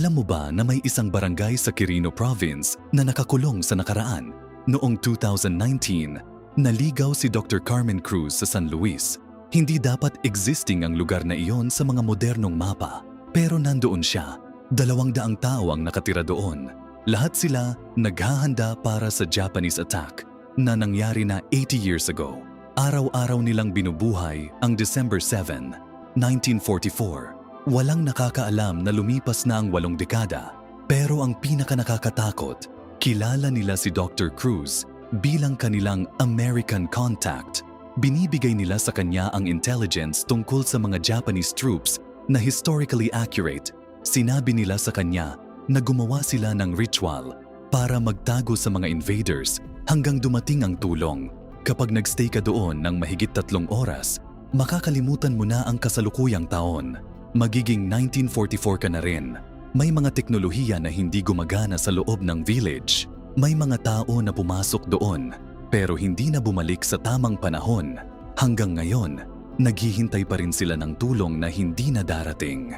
Alam mo ba na may isang barangay sa Quirino Province na nakakulong sa nakaraan? Noong 2019, naligaw si Dr. Carmen Cruz sa San Luis. Hindi dapat existing ang lugar na iyon sa mga modernong mapa. Pero nandoon siya. 200 tao ang nakatira doon. Lahat sila naghahanda para sa Japanese attack na nangyari na 80 years ago. Araw-araw nilang binubuhay ang December 7, 1944. Walang nakakaalam na lumipas na ang 8 dekada. Pero ang pinakanakakatakot, kilala nila si Dr. Cruz bilang kanilang American contact. Binibigay nila sa kanya ang intelligence tungkol sa mga Japanese troops na historically accurate. Sinabi nila sa kanya na gumawa sila ng ritual para magtago sa mga invaders hanggang dumating ang tulong. Kapag nagstay ka doon ng mahigit 3 oras, makakalimutan mo na ang kasalukuyang taon. Magiging 1944 ka na rin. May mga teknolohiya na hindi gumagana sa loob ng village. May mga tao na pumasok doon, pero hindi na bumalik sa tamang panahon. Hanggang ngayon, naghihintay pa rin sila ng tulong na hindi na darating.